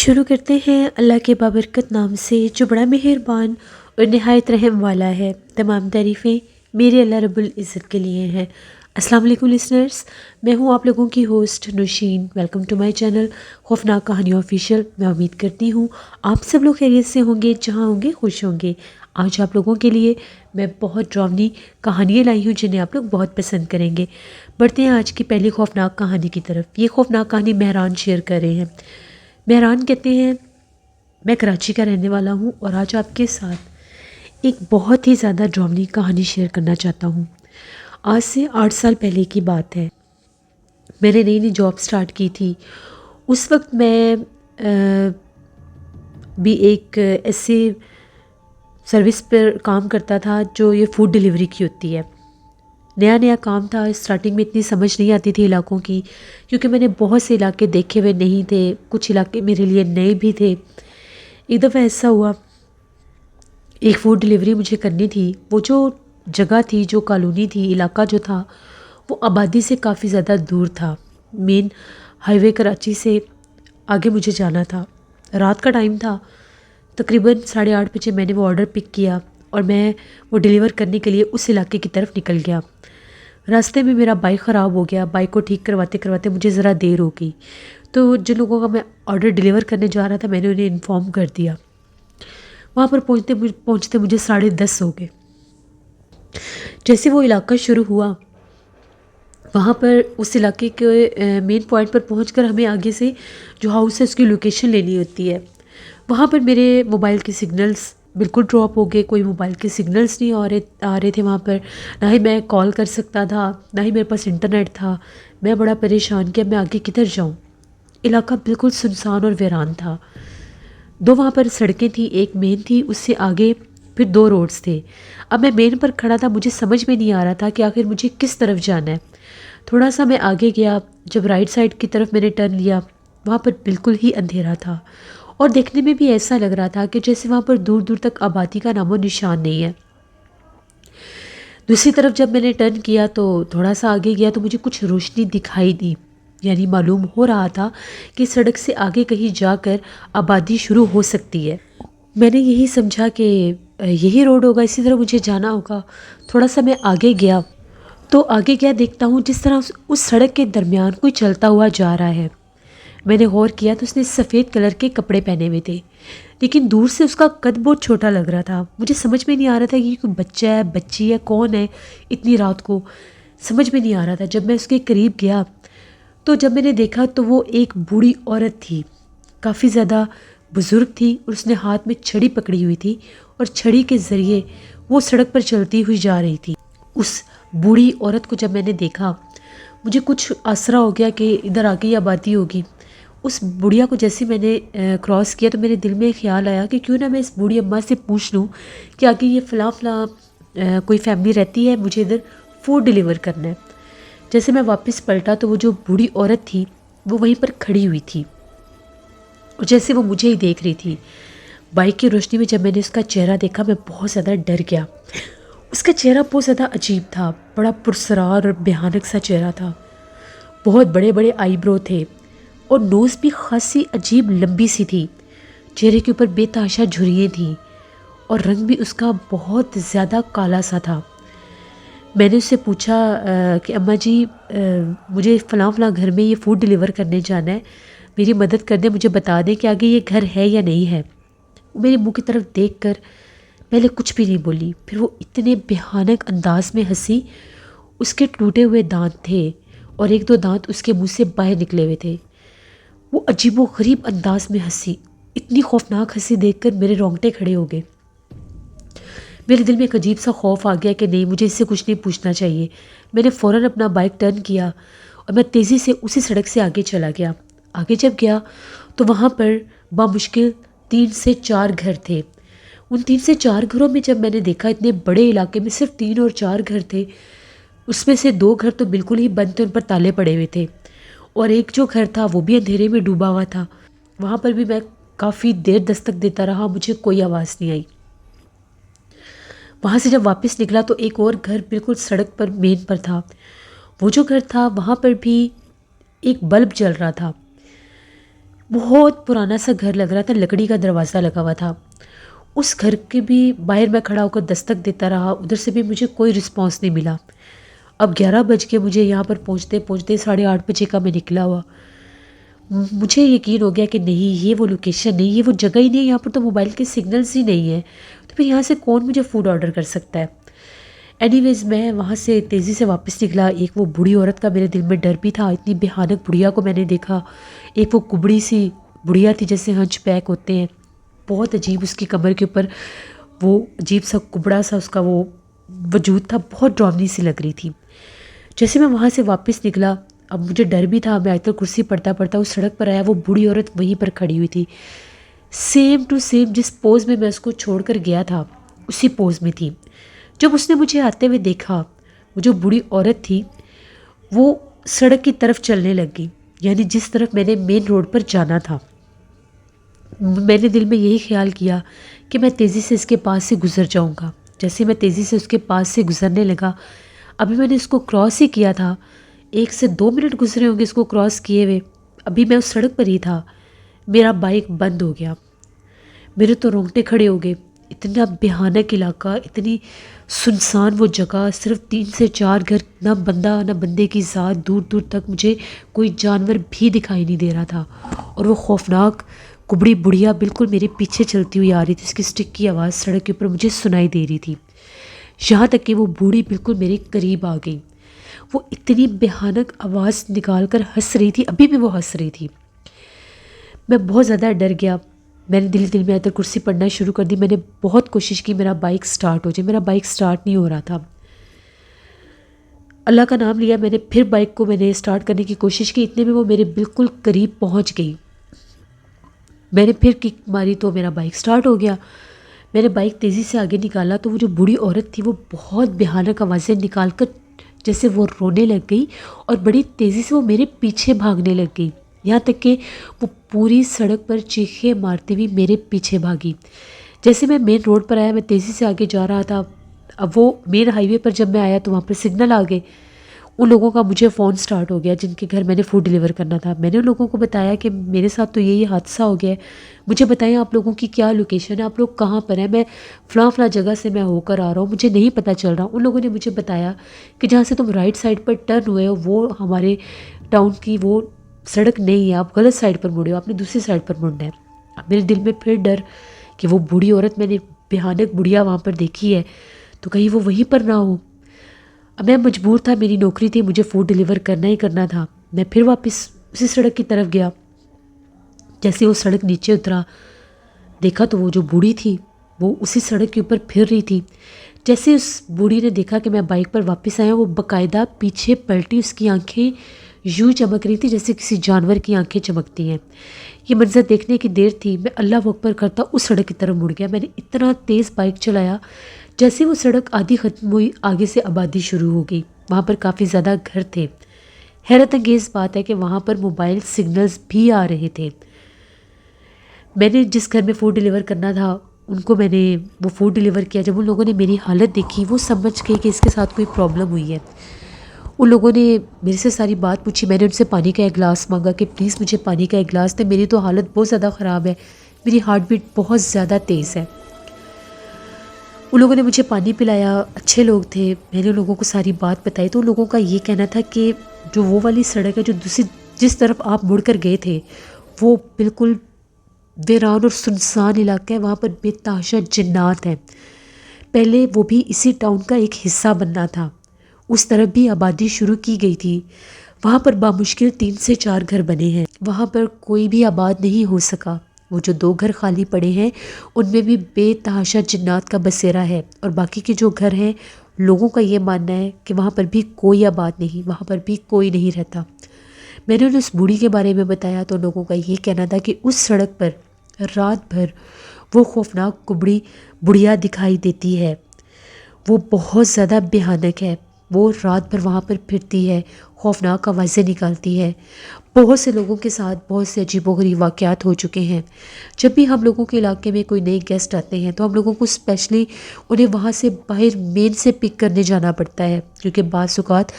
شروع کرتے ہیں اللہ کے بابرکت نام سے جو بڑا مہربان اور نہایت رحم والا ہے۔ تمام تعریفیں میرے اللہ رب العزت کے لیے ہیں۔ السلام علیکم لسنرز، میں ہوں آپ لوگوں کی host Nosheen. Welcome to my channel خوفناک کہانیوں آفیشیل۔ میں امید کرتی ہوں آپ سب لوگ خیریت سے ہوں گے، جہاں ہوں گے خوش ہوں گے۔ آج آپ لوگوں کے لیے میں بہت ڈراؤنی کہانیاں لائی ہوں جنہیں آپ لوگ بہت پسند کریں گے۔ بڑھتے ہیں آج کی پہلی خوفناک کہانی کی طرف۔ یہ خوفناک کہانی مہران شیئر کر رہے ہیں۔ مہران کہتے ہیں میں کراچی کا رہنے والا ہوں اور آج آپ کے ساتھ ایک بہت ہی زیادہ ڈراؤنی کہانی شیئر کرنا چاہتا ہوں۔ آج سے 8 سال پہلے کی بات ہے۔ میں نے نئی جاب سٹارٹ کی تھی۔ اس وقت میں بھی ایک ایسے سروس پر کام کرتا تھا جو یہ فوڈ ڈیلیوری کی ہوتی ہے۔ نیا کام تھا، اسٹارٹنگ میں اتنی سمجھ نہیں آتی تھی علاقوں کی، کیونکہ میں نے بہت سے علاقے دیکھے ہوئے نہیں تھے، کچھ علاقے میرے لیے نئے بھی تھے۔ ایک دفعہ ایسا ہوا، ایک فوڈ ڈیلیوری مجھے کرنی تھی۔ وہ جو جگہ تھی، جو کالونی تھی، علاقہ جو تھا، وہ آبادی سے کافی زیادہ دور تھا۔ مین ہائی وے کراچی سے آگے مجھے جانا تھا۔ رات کا ٹائم تھا، تقریباً 8:30 بجے میں نے وہ آرڈر پک کیا اور میں وہ ڈیلیور کرنے کے لیے اس علاقے کی طرف نکل گیا۔ راستے میں میرا بائک خراب ہو گیا۔ بائک کو ٹھیک کرواتے مجھے ذرا دیر ہو گئی، تو جن لوگوں کا میں آرڈر ڈیلیور کرنے جا رہا تھا میں نے انہیں انفارم کر دیا۔ وہاں پر پہنچتے مجھے 10:30 ہو گئے۔ جیسے وہ علاقہ شروع ہوا، وہاں پر اس علاقے کے مین پوائنٹ پر پہنچ کر ہمیں آگے سے جو ہاؤس ہے اس کی لوکیشن لینی ہوتی ہے۔ وہاں پر میرے موبائل کے سگنلز بالکل ڈراپ ہو گئے، کوئی موبائل کے سگنلز نہیں آ رہے تھے وہاں پر، نہ ہی میں کال کر سکتا تھا، نہ ہی میرے پاس انٹرنیٹ تھا۔ میں بڑا پریشان کہ میں آگے کدھر جاؤں۔ علاقہ بالکل سنسان اور ویران تھا۔ 2 وہاں پر سڑکیں تھیں، ایک مین تھی، اس سے آگے پھر 2 روڈز تھے۔ اب میں مین پر کھڑا تھا، مجھے سمجھ میں نہیں آ رہا تھا کہ آخر مجھے کس طرف جانا ہے۔ تھوڑا سا میں آگے گیا، جب رائٹ سائڈ کی طرف میں نے ٹرن لیا، وہاں پر بالکل ہی اندھیرا تھا اور دیکھنے میں بھی ایسا لگ رہا تھا کہ جیسے وہاں پر دور دور تک آبادی کا نام و نشان نہیں ہے۔ دوسری طرف جب میں نے ٹرن کیا تو تھوڑا سا آگے گیا تو مجھے کچھ روشنی دکھائی دی، یعنی معلوم ہو رہا تھا کہ سڑک سے آگے کہیں جا کر آبادی شروع ہو سکتی ہے۔ میں نے یہی سمجھا کہ یہی روڈ ہوگا، اسی طرح مجھے جانا ہوگا۔ تھوڑا سا میں آگے گیا تو دیکھتا ہوں جس طرح اس سڑک کے درمیان کوئی چلتا ہوا جا رہا ہے۔ میں نے غور کیا تو اس نے سفید کلر کے کپڑے پہنے ہوئے تھے، لیکن دور سے اس کا قد بہت چھوٹا لگ رہا تھا۔ مجھے سمجھ میں نہیں آ رہا تھا کہ یہ کوئی بچہ ہے، بچی ہے، کون ہے، اتنی رات کو سمجھ میں نہیں آ رہا تھا۔ جب میں اس کے قریب گیا تو جب میں نے دیکھا تو وہ ایک بوڑھی عورت تھی، کافی زیادہ بزرگ تھی، اور اس نے ہاتھ میں چھڑی پکڑی ہوئی تھی اور چھڑی کے ذریعے وہ سڑک پر چلتی ہوئی جا رہی تھی۔ اس بوڑھی عورت کو جب میں نے دیکھا مجھے کچھ آسرا ہو گیا کہ ادھر آگے ہی آبادی ہوگی۔ اس بڑھیا کو جیسے میں نے کراس کیا تو میرے دل میں خیال آیا کہ کیوں نہ میں اس بوڑھی اماں سے پوچھ لوں کہ آگے یہ فلاں کوئی فیملی رہتی ہے، مجھے ادھر فوڈ ڈیلیور کرنا ہے۔ جیسے میں واپس پلٹا تو وہ جو بوڑھی عورت تھی وہ وہیں پر کھڑی ہوئی تھی اور جیسے وہ مجھے ہی دیکھ رہی تھی۔ بائک کی روشنی میں جب میں نے اس کا چہرہ دیکھا میں بہت زیادہ ڈر گیا۔ اس کا چہرہ بہت زیادہ عجیب تھا، بڑا پرسرار اور بھیانک سا چہرہ تھا۔ بہت بڑے بڑے آئی برو تھے اور نوز بھی خاصی عجیب لمبی سی تھی۔ چہرے کے اوپر بے تحاشا جھریاں تھیں اور رنگ بھی اس کا بہت زیادہ کالا سا تھا۔ میں نے اس سے پوچھا کہ اماں جی مجھے فلاں گھر میں یہ فوڈ ڈیلیور کرنے جانا ہے، میری مدد کر دیں، مجھے بتا دیں کہ آگے یہ گھر ہے یا نہیں ہے۔ میرے منہ کی طرف دیکھ کر پہلے کچھ بھی نہیں بولی، پھر وہ اتنے بھیانک انداز میں ہنسی۔ اس کے ٹوٹے ہوئے دانت تھے اور 1-2 دانت اس کے منہ سے باہر نکلے ہوئے تھے۔ وہ عجیب و غریب انداز میں ہنسی۔ اتنی خوفناک ہنسی دیکھ کر میرے رونگٹے کھڑے ہو گئے۔ میرے دل میں ایک عجیب سا خوف آ گیا کہ نہیں، مجھے اس سے کچھ نہیں پوچھنا چاہیے۔ میں نے فوراً اپنا بائک ٹرن کیا اور میں تیزی سے اسی سڑک سے آگے چلا گیا۔ آگے جب گیا تو وہاں پر بامشکل 3 سے 4 گھر تھے۔ ان 3 سے 4 گھروں میں جب میں نے دیکھا اتنے بڑے علاقے میں صرف 3 اور 4 گھر تھے، اس میں سے 2 گھر تو بالکل ہی بند تھے، ان پر تالے پڑے ہوئے تھے، اور ایک جو گھر تھا وہ بھی اندھیرے میں ڈوبا ہوا تھا۔ وہاں پر بھی میں کافی دیر دستک دیتا رہا، مجھے کوئی آواز نہیں آئی۔ وہاں سے جب واپس نکلا تو ایک اور گھر بالکل سڑک پر مین پر تھا۔ وہ جو گھر تھا وہاں پر بھی ایک بلب جل رہا تھا۔ بہت پرانا سا گھر لگ رہا تھا، لکڑی کا دروازہ لگا ہوا تھا۔ اس گھر کے بھی باہر میں کھڑا ہو کر دستک دیتا رہا، ادھر سے بھی مجھے کوئی رسپانس نہیں ملا۔ اب 11 بج کے مجھے یہاں پر پہنچتے پہنچتے 8:30 بجے کا میں نکلا ہوا۔ مجھے یقین ہو گیا کہ نہیں، یہ وہ لوکیشن نہیں، یہ وہ جگہ ہی نہیں، یہاں پر تو موبائل کے سگنلز ہی نہیں ہیں، تو پھر یہاں سے کون مجھے فوڈ آرڈر کر سکتا ہے۔ اینی ویز میں وہاں سے تیزی سے واپس نکلا۔ ایک وہ بوڑھی عورت کا میرے دل میں ڈر بھی تھا، اتنی بھیانک بڑھیا کو میں نے دیکھا۔ ایک وہ کبڑی سی بڑھیا تھی، جیسے ہنچ بیک ہوتے ہیں، بہت عجیب اس کی کمر کے اوپر وہ عجیب سا کبڑا سا اس کا وہ وجود تھا، بہت ڈراؤنی سی لگ رہی تھی۔ جیسے میں وہاں سے واپس نکلا، اب مجھے ڈر بھی تھا، میں آیت الکرسی پڑھتا پڑھتا اس سڑک پر آیا، وہ بوڑھی عورت وہیں پر کھڑی ہوئی تھی، سیم ٹو سیم جس پوز میں اس کو چھوڑ کر گیا تھا اسی پوز میں تھی۔ جب اس نے مجھے آتے ہوئے دیکھا، وہ جو بوڑھی عورت تھی وہ سڑک کی طرف چلنے لگ گئی، یعنی جس طرف میں نے مین روڈ پر جانا تھا۔ میں نے دل میں یہی خیال کیا کہ میں تیزی سے اس کے پاس سے گزر جاؤں گا۔ جیسے میں تیزی سے اس کے پاس سے گزرنے لگا، ابھی میں نے اس کو کراس ہی کیا تھا، 1 سے 2 منٹ گزرے ہوں گے اس کو کراس کیے ہوئے، ابھی میں اس سڑک پر ہی تھا، میرا بائک بند ہو گیا۔ میرے تو رونگٹے کھڑے ہو گئے۔ اتنا بھیانک علاقہ، اتنی سنسان وہ جگہ، صرف 3 سے 4 گھر، نہ بندہ نہ بندے کی ذات، دور دور تک مجھے کوئی جانور بھی دکھائی نہیں دے رہا تھا، اور وہ خوفناک کبڑی بڑھیا بالکل میرے پیچھے چلتی ہوئی آ رہی تھی، اس کی سٹک کی آواز سڑک کے اوپر مجھے سنائی دے رہی تھی، یہاں تک کہ وہ بوڑھی بالکل میرے قریب آ گئی۔ وہ اتنی بھیانک آواز نکال کر ہنس رہی تھی، ابھی بھی وہ ہنس رہی تھی۔ میں بہت زیادہ ڈر گیا، میں نے دل میں آیت الکرسی پڑھنا شروع کر دی۔ میں نے بہت کوشش کی میرا بائک سٹارٹ ہو جائے، میرا بائک سٹارٹ نہیں ہو رہا تھا۔ اللہ کا نام لیا، میں نے پھر بائک کو سٹارٹ کرنے کی کوشش کی، اتنے میں وہ میرے بالکل قریب پہنچ گئی۔ میں نے پھر کک ماری تو میرا بائک سٹارٹ ہو گیا۔ میں نے بائک تیزی سے آگے نکالا تو وہ جو بوڑھی عورت تھی وہ بہت بھیانک آوازیں نکال کر جیسے وہ رونے لگ گئی، اور بڑی تیزی سے وہ میرے پیچھے بھاگنے لگ گئی، یہاں تک کہ وہ پوری سڑک پر چیخیں مارتے ہوئی میرے پیچھے بھاگی۔ جیسے میں مین روڈ پر آیا، میں تیزی سے آگے جا رہا تھا، اب وہ مین ہائی وے پر جب میں آیا تو وہاں پر سگنل آ گئے۔ ان لوگوں کا مجھے فون سٹارٹ ہو گیا جن کے گھر میں نے فوڈ ڈیلیور کرنا تھا۔ میں نے ان لوگوں کو بتایا کہ میرے ساتھ تو یہی حادثہ ہو گیا ہے، مجھے بتائیں آپ لوگوں کی کیا لوکیشن ہے، آپ لوگ کہاں پر ہیں، میں فلاں جگہ سے میں ہو کر آ رہا ہوں، مجھے نہیں پتہ چل رہا۔ ان لوگوں نے مجھے بتایا کہ جہاں سے تم رائٹ سائڈ پر ٹرن ہوئے ہو وہ ہمارے ٹاؤن کی وہ سڑک نہیں ہے، آپ غلط سائڈ پر مڑے ہو، آپ نے دوسری سائڈ پر مڑنا ہے۔ اب میرے دل میں پھر ڈر کہ وہ بوڑھی عورت میں نے بھیانک بڑھیا وہاں پر دیکھی ہے تو کہیں وہ وہیں پر نہ ہو۔ اب میں مجبور تھا، میری نوکری تھی، مجھے فوڈ ڈیلیور کرنا ہی کرنا تھا۔ میں پھر واپس اسی سڑک کی طرف گیا، جیسے وہ سڑک نیچے اترا دیکھا تو وہ جو بوڑھی تھی وہ اسی سڑک کے اوپر پھر رہی تھی۔ جیسے اس بوڑھی نے دیکھا کہ میں بائک پر واپس آیا، وہ باقاعدہ پیچھے پلٹی، اس کی آنکھیں یوں چمک رہی تھی جیسے کسی جانور کی آنکھیں چمکتی ہیں۔ یہ منظر دیکھنے کی دیر تھی، میں اللہ اکبر کرتا اس سڑک کی طرف مڑ گیا۔ میں نے اتنا تیز بائک چلایا، جیسے وہ سڑک آدھی ختم ہوئی آگے سے آبادی شروع ہو گئی، وہاں پر کافی زیادہ گھر تھے۔ حیرت انگیز بات ہے کہ وہاں پر موبائل سگنلز بھی آ رہے تھے۔ میں نے جس گھر میں فوڈ ڈیلیور کرنا تھا ان کو میں نے وہ فوڈ ڈیلیور کیا۔ جب ان لوگوں نے میری حالت دیکھی وہ سمجھ گئے کہ اس کے ساتھ کوئی پرابلم ہوئی ہے۔ ان لوگوں نے میرے سے ساری بات پوچھی، میں نے ان سے پانی کا ایک گلاس مانگا کہ پلیز مجھے پانی کا ایک گلاس دے، میری تو حالت بہت زیادہ خراب ہے، میری ہارٹ بیٹ بہت زیادہ تیز ہے۔ ان لوگوں نے مجھے پانی پلایا، اچھے لوگ تھے۔ میں نے ان لوگوں کو ساری بات بتائی تو ان لوگوں کا یہ کہنا تھا کہ جو وہ والی سڑک ہے جو جس طرف آپ مڑ کر گئے تھے وہ بالکل ویران اور سنسان علاقہ ہے، وہاں پر بے تحاشا جنات ہیں۔ پہلے وہ بھی اسی ٹاؤن کا ایک حصہ بننا تھا، اس طرف بھی آبادی شروع کی گئی تھی، وہاں پر بامشکل 3 سے 4 گھر بنے ہیں، وہاں پر کوئی بھی آباد نہیں ہو سکا۔ وہ جو 2 گھر خالی پڑے ہیں ان میں بھی بے تحاشا جنات کا بسیرا ہے، اور باقی کے جو گھر ہیں لوگوں کا یہ ماننا ہے کہ وہاں پر بھی کوئی آباد نہیں، وہاں پر بھی کوئی نہیں رہتا۔ میں نے انہیں اس بوڑھی کے بارے میں بتایا تو لوگوں کا یہ کہنا تھا کہ اس سڑک پر رات بھر وہ خوفناک کبڑی بڑھیا دکھائی دیتی ہے، وہ بہت زیادہ بھیانک ہے، وہ رات بھر وہاں پر پھرتی ہے، خوفناک آوازیں نکالتی ہے، بہت سے لوگوں کے ساتھ بہت سے عجیب و غریب واقعات ہو چکے ہیں۔ جب بھی ہم لوگوں کے علاقے میں کوئی نئے گیسٹ آتے ہیں تو ہم لوگوں کو اسپیشلی انہیں وہاں سے باہر مین سے پک کرنے جانا پڑتا ہے، کیونکہ بعض اوقات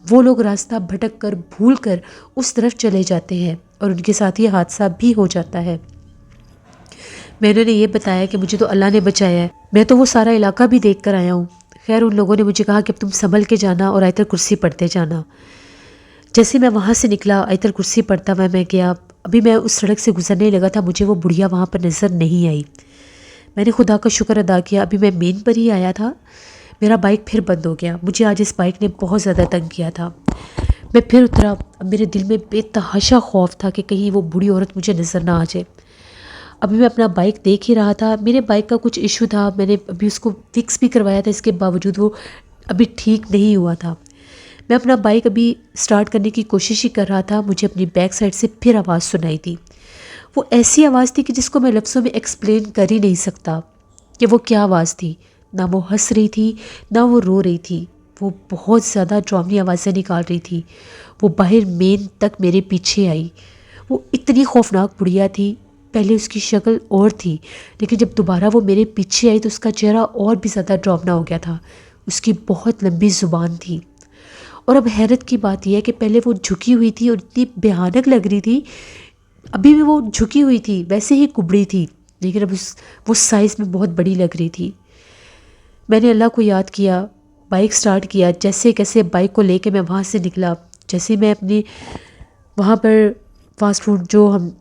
وہ لوگ راستہ بھٹک کر بھول کر اس طرف چلے جاتے ہیں اور ان کے ساتھ یہ حادثہ بھی ہو جاتا ہے۔ میں نے یہ بتایا کہ مجھے تو اللہ نے بچایا ہے، میں تو وہ سارا علاقہ بھی دیکھ کر آیا ہوں۔ خیر ان لوگوں نے مجھے کہا کہ اب تم سنبھل کے جانا اور آیت الکرسی پڑھتے جانا۔ جیسے میں وہاں سے نکلا، آیت الکرسی پڑھتا ہوا میں گیا، ابھی میں اس سڑک سے گزرنے لگا تھا، مجھے وہ بڑھیا وہاں پر نظر نہیں آئی۔ میں نے خدا کا شکر ادا کیا، ابھی میں مین پر ہی آیا تھا، میرا بائک پھر بند ہو گیا۔ مجھے آج اس بائک نے بہت زیادہ تنگ کیا تھا۔ میں پھر اترا، اب میرے دل میں بے تحاشا خوف تھا کہ کہیں وہ بوڑھی عورت مجھے نظر نہ آ جائے۔ ابھی میں اپنا بائک دیکھ ہی رہا تھا، میرے بائک کا کچھ ایشو تھا، میں نے ابھی اس کو فکس بھی کروایا تھا، اس کے باوجود وہ ابھی ٹھیک نہیں ہوا تھا۔ میں اپنا بائک ابھی سٹارٹ کرنے کی کوشش ہی کر رہا تھا، مجھے اپنی بیک سائڈ سے پھر آواز سنائی دی۔ وہ ایسی آواز تھی کہ جس کو میں لفظوں میں ایکسپلین کر ہی نہیں سکتا کہ وہ کیا آواز تھی۔ نہ وہ ہنس رہی تھی نہ وہ رو رہی تھی، وہ بہت زیادہ ڈراؤنی آوازیں نکال رہی تھی۔ وہ باہر مین تک میرے پیچھے آئی۔ وہ اتنی خوفناک بڑھیا تھی، پہلے اس کی شکل اور تھی، لیکن جب دوبارہ وہ میرے پیچھے آئی تو اس کا چہرہ اور بھی زیادہ ڈراؤنا ہو گیا تھا۔ اس کی بہت لمبی زبان تھی، اور اب حیرت کی بات یہ ہے کہ پہلے وہ جھکی ہوئی تھی اور اتنی بھیانک لگ رہی تھی، ابھی بھی وہ جھکی ہوئی تھی، ویسے ہی کبڑی تھی، لیکن اب وہ سائز میں بہت بڑی لگ رہی تھی۔ میں نے اللہ کو یاد کیا، بائک سٹارٹ کیا، جیسے کیسے بائک کو لے کے میں وہاں سے نکلا۔ جیسے میں اپنی وہاں پر فاسٹ فوڈ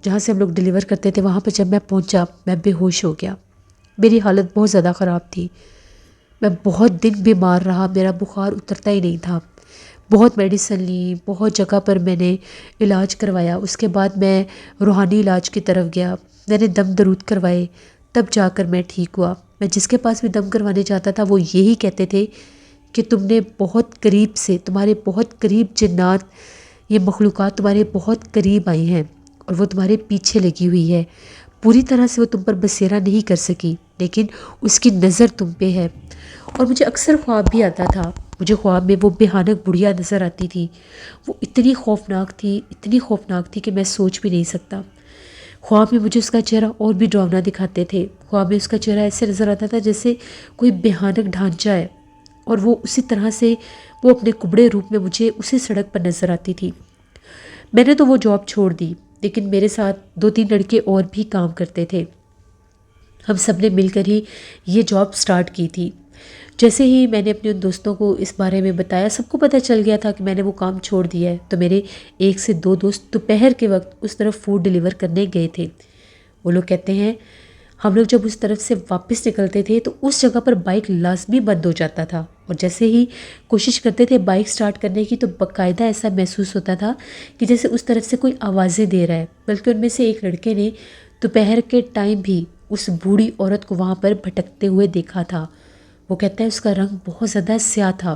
جہاں سے ہم لوگ ڈیلیور کرتے تھے وہاں پر جب میں پہنچا، میں بے ہوش ہو گیا۔ میری حالت بہت زیادہ خراب تھی، میں بہت دن بیمار رہا، میرا بخار اترتا ہی نہیں تھا، بہت میڈیسن لی، بہت جگہ پر میں نے علاج کروایا۔ اس کے بعد میں روحانی علاج کی طرف گیا، میں نے دم درود کروائے، تب جا کر میں ٹھیک ہوا۔ میں جس کے پاس بھی دم کروانے جاتا تھا وہ یہی کہتے تھے کہ تم نے بہت قریب سے، تمہارے بہت قریب جنات، یہ مخلوقات تمہارے بہت قریب آئی ہیں اور وہ تمہارے پیچھے لگی ہوئی ہے، پوری طرح سے وہ تم پر بسیرا نہیں کر سکی، لیکن اس کی نظر تم پہ ہے۔ اور مجھے اکثر خواب بھی آتا تھا، مجھے خواب میں وہ بھیانک بڑھیا نظر آتی تھی، وہ اتنی خوفناک تھی، اتنی خوفناک تھی کہ میں سوچ بھی نہیں سکتا۔ خواب میں مجھے اس کا چہرہ اور بھی ڈراؤنا دکھاتے تھے، خواب میں اس کا چہرہ ایسے نظر آتا تھا جیسے کوئی بھیانک ڈھانچہ ہے، اور وہ اسی طرح سے وہ اپنے کبڑے روپ میں مجھے اسی سڑک پر نظر آتی تھی۔ میں نے تو وہ جاب چھوڑ دی، لیکن میرے ساتھ 2-3 لڑکے اور بھی کام کرتے تھے، ہم سب نے مل کر ہی یہ جاب سٹارٹ کی تھی۔ جیسے ہی میں نے اپنے ان دوستوں کو اس بارے میں بتایا، سب کو پتہ چل گیا تھا کہ میں نے وہ کام چھوڑ دیا ہے، تو میرے 1 سے 2 دوست دوپہر کے وقت اس طرف فوڈ ڈیلیور کرنے گئے تھے۔ وہ لوگ کہتے ہیں ہم لوگ جب اس طرف سے واپس نکلتے تھے تو اس جگہ پر بائک لازمی بند ہو جاتا تھا، اور جیسے ہی کوشش کرتے تھے بائک سٹارٹ کرنے کی تو باقاعدہ ایسا محسوس ہوتا تھا کہ جیسے اس طرف سے کوئی آوازیں دے رہا ہے۔ بلکہ ان میں سے ایک لڑکے نے دوپہر کے ٹائم بھی اس بوڑھی عورت کو وہاں پر بھٹکتے ہوئے دیکھا تھا۔ وہ کہتا ہے اس کا رنگ بہت زیادہ سیاہ تھا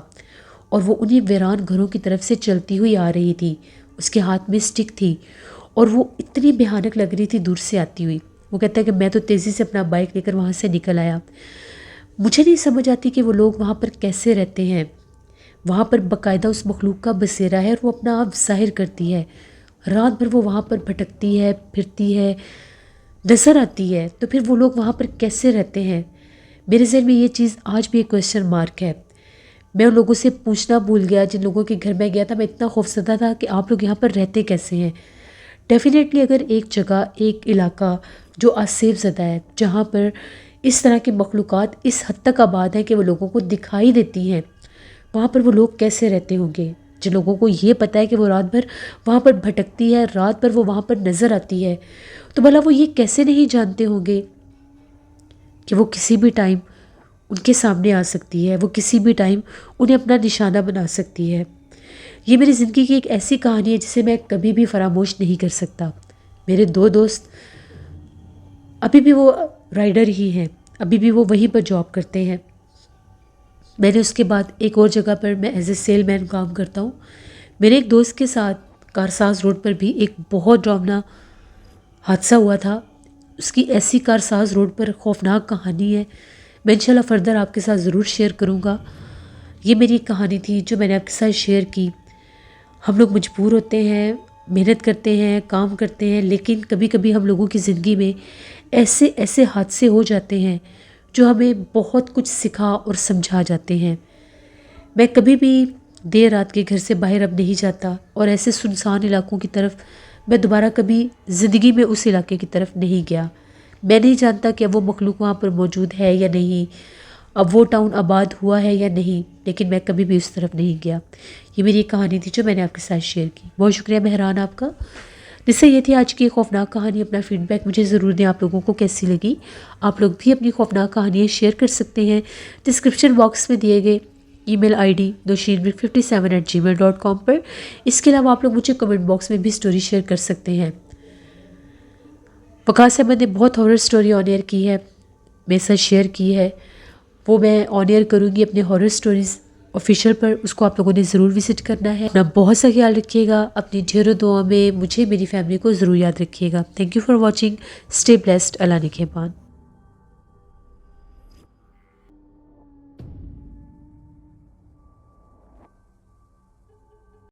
اور وہ انہی ویران گھروں کی طرف سے چلتی ہوئی آ رہی تھی، اس کے ہاتھ میں اسٹک تھی اور وہ اتنی بھیانک لگ رہی تھی دور سے آتی ہوئی۔ وہ کہتا ہے کہ میں تو تیزی سے اپنا بائک لے کر وہاں سے نکل آیا۔ مجھے نہیں سمجھ آتی کہ وہ لوگ وہاں پر کیسے رہتے ہیں، وہاں پر باقاعدہ اس مخلوق کا بسیرا ہے اور وہ اپنا آپ ظاہر کرتی ہے، رات بھر وہ وہاں پر بھٹکتی ہے، پھرتی ہے، نظر آتی ہے، تو پھر وہ لوگ وہاں پر کیسے رہتے ہیں؟ میرے ذہن میں یہ چیز آج بھی ایک کویسچن مارک ہے۔ میں ان لوگوں سے پوچھنا بھول گیا جن لوگوں کے گھر میں گیا تھا، میں اتنا خوفزدہ تھا کہ آپ لوگ یہاں پر رہتے کیسے ہیں۔ ڈیفینیٹلی اگر ایک جگہ، ایک علاقہ جو آسیب زدہ ہے، جہاں پر اس طرح کی مخلوقات اس حد تک آباد ہیں کہ وہ لوگوں کو دکھائی دیتی ہیں، وہاں پر وہ لوگ کیسے رہتے ہوں گے؟ جن لوگوں کو یہ پتہ ہے کہ وہ رات بھر وہاں پر بھٹکتی ہے، رات بھر وہ وہاں پر نظر آتی ہے، تو بھلا وہ یہ کیسے نہیں جانتے ہوں گے کہ وہ کسی بھی ٹائم ان کے سامنے آ سکتی ہے، وہ کسی بھی ٹائم انہیں اپنا نشانہ بنا سکتی ہے۔ یہ میری زندگی کی ایک ایسی کہانی ہے جسے میں کبھی بھی فراموش نہیں کر سکتا۔ میرے 2 دوست ابھی بھی وہ رائڈر ہی ہیں، ابھی بھی وہ وہیں پر جاب کرتے ہیں۔ میں نے اس کے بعد ایک اور جگہ پر میں ایز اے سیل مین کام کرتا ہوں۔ میرے ایک دوست کے ساتھ کارساز روڈ پر بھی ایک بہت ڈراؤنا حادثہ ہوا تھا۔ اس کی ایسی کارساز روڈ پر خوفناک کہانی ہے، میں انشاءاللہ فردر آپ کے ساتھ ضرور شیئر کروں گا۔ یہ میری ایک کہانی تھی جو میں نے آپ کے ساتھ شیئر کی۔ ہم لوگ مجبور ہوتے ہیں محنت کرتے ہیں، کام کرتے ہیں، لیکن کبھی کبھی ہم لوگوں کی زندگی میں ایسے ایسے حادثے ہو جاتے ہیں جو ہمیں بہت کچھ سکھا اور سمجھا جاتے ہیں۔ میں کبھی بھی دیر رات کے گھر سے باہر اب نہیں جاتا اور ایسے سنسان علاقوں کی طرف میں دوبارہ کبھی زندگی میں اس علاقے کی طرف نہیں گیا۔ میں نہیں جانتا کہ اب وہ مخلوق وہاں پر موجود ہے یا نہیں، اب وہ ٹاؤن آباد ہوا ہے یا نہیں، لیکن میں کبھی بھی اس طرف نہیں گیا۔ یہ میری ایک کہانی تھی جو میں نے آپ کے ساتھ شیئر کی۔ بہت شکریہ مہران آپ کا۔ جس سے یہ تھی آج کی خوفناک کہانی۔ اپنا فیڈ بیک مجھے ضرور دیں، آپ لوگوں کو کیسی لگی۔ آپ لوگ بھی اپنی خوفناک کہانیاں شیئر کر سکتے ہیں ڈسکرپشن باکس میں دیے گئے ای میل آئی ڈی dosheermik57@gmail.com پر۔ اس کے علاوہ آپ لوگ مجھے کمنٹ باکس میں بھی سٹوری شیئر کر سکتے ہیں۔ وقاص احمد نے بہت ہارر سٹوری آن ایئر کی ہے، میرے ساتھ شیئر کی ہے، وہ میں آن ایئر کروں گی اپنے ہارر سٹوریز آفیشیل پر، اس کو آپ لوگوں نے ضرور وزٹ کرنا ہے۔ اپنا بہت سا خیال رکھیے گا، اپنی ڈھیروں دعا میں مجھے میری فیملی کو ضرور یاد رکھیے گا۔ Thank you for watching, stay blessed, اللہ نگہبان۔